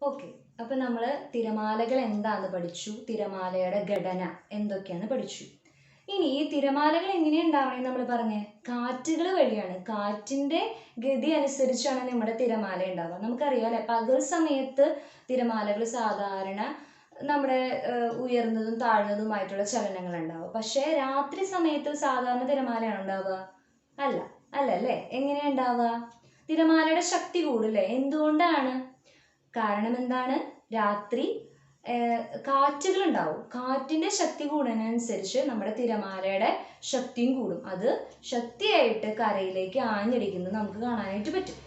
Okay, അപ്പൊ നമ്മൾ തിരമാലകൾ എന്താന്ന് പഠിച്ചു, തിരമാലയുടെ ഘടന എന്തൊക്കെയാന്ന് പഠിച്ചു. ഇനി ഈ തിരമാലകൾ എങ്ങനെയാ ഉണ്ടാവണേ നമ്മൾ പറഞ്ഞേ, കാറ്റുകൾ വഴിയാണ്. കാറ്റിന്റെ ഗതി അനുസരിച്ചാണ് നമ്മുടെ തിരമാല ഉണ്ടാവുക. നമുക്കറിയാം അല്ലെ, പകൽ സമയത്ത് തിരമാലകൾ സാധാരണ നമ്മുടെ ഉയർന്നതും താഴ്ന്നതുമായിട്ടുള്ള ചലനങ്ങൾ ഉണ്ടാവുക. പക്ഷെ രാത്രി സമയത്ത് സാധാരണ തിരമാലയാണ് ഉണ്ടാവുക? അല്ല അല്ലേ? എങ്ങനെയാ ഉണ്ടാവുക? തിരമാലയുടെ ശക്തി കൂടില്ലേ? എന്തുകൊണ്ടാണ്? കാരണം എന്താണ്? രാത്രി കാറ്റുകൾ ഉണ്ടാവും. കാറ്റിന്റെ ശക്തി കൂടുന്നതിനനുസരിച്ച് നമ്മുടെ തിരമാലയുടെ ശക്തിയും കൂടും. അത് ശക്തിയായിട്ട് കരയിലേക്ക് ആഞ്ഞടിക്കുന്നത് നമുക്ക് കാണാനായിട്ട് പറ്റും.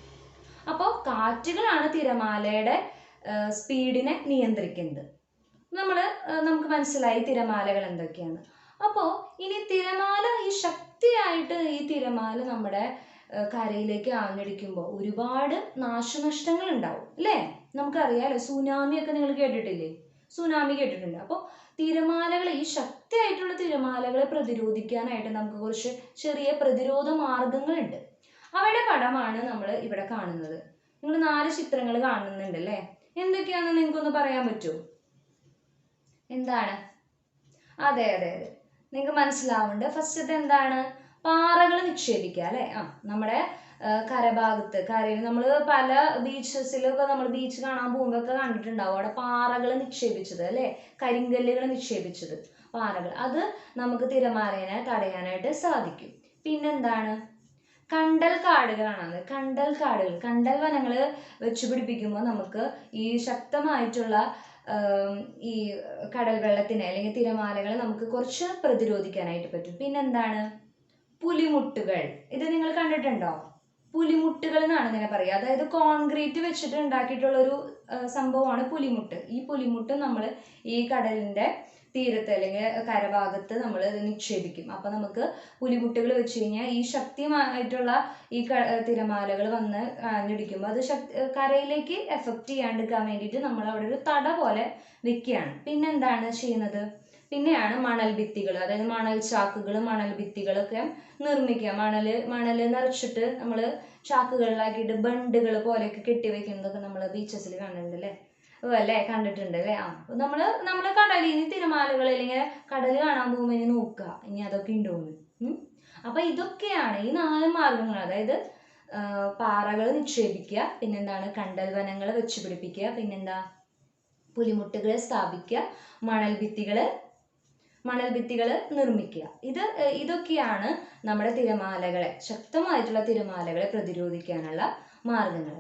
അപ്പോൾ കാറ്റുകളാണ് തിരമാലയുടെ സ്പീഡിനെ നിയന്ത്രിക്കുന്നത്. നമുക്ക് മനസ്സിലായി തിരമാലകൾ എന്തൊക്കെയാണ്. അപ്പോൾ ഇനി തിരമാല ഈ ശക്തിയായിട്ട് ഈ തിരമാല നമ്മുടെ കരയിലേക്ക് ആഞ്ഞടിക്കുമ്പോൾ ഒരുപാട് നാശനഷ്ടങ്ങൾ ഉണ്ടാവും അല്ലേ? നമുക്കറിയാലോ, സുനാമി ഒക്കെ നിങ്ങൾ കേട്ടിട്ടില്ലേ? സുനാമി കേട്ടിട്ടുണ്ട്. അപ്പോൾ തിരമാലകൾ, ഈ ശക്തിയായിട്ടുള്ള തിരമാലകളെ പ്രതിരോധിക്കാനായിട്ട് നമുക്ക് കുറച്ച് ചെറിയ പ്രതിരോധ മാർഗങ്ങളുണ്ട്. അവയുടെ പടമാണ് നമ്മൾ ഇവിടെ കാണുന്നത്. നിങ്ങൾ 4 ചിത്രങ്ങൾ കാണുന്നുണ്ട് അല്ലേ? എന്തൊക്കെയാണെന്ന് നിങ്ങൾക്കൊന്ന് പറയാൻ പറ്റുമോ? എന്താണ്? അതെ, നിങ്ങൾക്ക് മനസ്സിലാവുന്നുണ്ട്. ഫസ്റ്റത്തെ എന്താണ്? പാറകൾ നിക്ഷേപിക്കുക അല്ലെ? നമ്മുടെ കരഭാഗത്ത്, കരയിൽ നമ്മൾ പല ബീച്ചസിലൊക്കെ നമ്മൾ ബീച്ച് കാണാൻ പോകുമ്പോൾ ഒക്കെ കണ്ടിട്ടുണ്ടാവും അവിടെ പാറകൾ നിക്ഷേപിച്ചത് അല്ലെ? കരിങ്കല്ലുകൾ നിക്ഷേപിച്ചത്, പാറകൾ. അത് നമുക്ക് തിരമാലയെ തടയാനായിട്ട് സാധിക്കും. പിന്നെന്താണ്? കണ്ടൽ കാടുകളാണ്. കണ്ടൽ വനങ്ങൾ വെച്ച് പിടിപ്പിക്കുമ്പോൾ നമുക്ക് ഈ ശക്തമായിട്ടുള്ള ഈ കടൽ വെള്ളത്തിനെ അല്ലെങ്കിൽ തിരമാലകളെ നമുക്ക് കുറച്ച് പ്രതിരോധിക്കാനായിട്ട് പറ്റും. പിന്നെന്താണ്? പുലിമുട്ടുകൾ. ഇത് നിങ്ങൾ കണ്ടിട്ടുണ്ടോ? പുലിമുട്ടുകൾ എന്നാണ് ഇതിനെ പറയുക. അതായത് കോൺക്രീറ്റ് വെച്ചിട്ട് ഉണ്ടാക്കിയിട്ടുള്ള ഒരു സംഭവമാണ് പുലിമുട്ട്. ഈ പുലിമുട്ട് നമ്മൾ ഈ കടലിന്റെ തീരത്ത് അല്ലെങ്കിൽ കരഭാഗത്ത് നമ്മൾ നിക്ഷേപിക്കും. അപ്പൊ നമുക്ക് പുലിമുട്ടുകൾ വെച്ച് കഴിഞ്ഞാൽ ഈ ശക്തിയായിട്ടുള്ള ഈ തിരമാലകൾ വന്ന് ആഞ്ഞടിക്കുമ്പോൾ അത് കരയിലേക്ക് എഫക്റ്റ് ചെയ്യാണ്ടിരിക്കാൻ വേണ്ടിയിട്ട് നമ്മൾ അവിടെ ഒരു തട പോലെ വെക്കുകയാണ്. പിന്നെന്താണ് ചെയ്യുന്നത്? പിന്നെയാണ് മണൽ ഭിത്തികൾ, അതായത് മണൽ ചാക്കുകൾ, മണൽ ഭിത്തികളൊക്കെ നിർമ്മിക്കുക. മണൽ നിറച്ചിട്ട് നമ്മൾ ചാക്കുകളിലാക്കിയിട്ട് ബണ്ടുകൾ പോലെയൊക്കെ കെട്ടിവെക്കുന്നതൊക്കെ നമ്മൾ ബീച്ചസിൽ കാണുന്നുണ്ട് അല്ലേ? അല്ലേ, കണ്ടിട്ടുണ്ട് അല്ലേ? നമ്മള് കടലിൽ നിന്ന് തിരമാലകൾ അല്ലെങ്കിൽ കടൽ കാണാൻ പോകുമ്പോൾ ഇനി നോക്കുക ഇനി അതൊക്കെ ഉണ്ടോന്ന്. അപ്പൊ ഇതൊക്കെയാണ് ഈ 4 മാർഗങ്ങൾ. അതായത് പാറകൾ നിക്ഷേപിക്കുക, പിന്നെന്താണ്? കണ്ടൽ വനങ്ങൾ വെച്ച് പിടിപ്പിക്കുക, പിന്നെന്താ? പുലിമുട്ടുകൾ സ്ഥാപിക്കുക, മണൽ ഭിത്തികൾ നിർമ്മിക്കുക. ഇതൊക്കെയാണ് നമ്മുടെ തിരമാലകളെ, ശക്തമായിട്ടുള്ള തിരമാലകളെ പ്രതിരോധിക്കാനുള്ള മാർഗങ്ങൾ.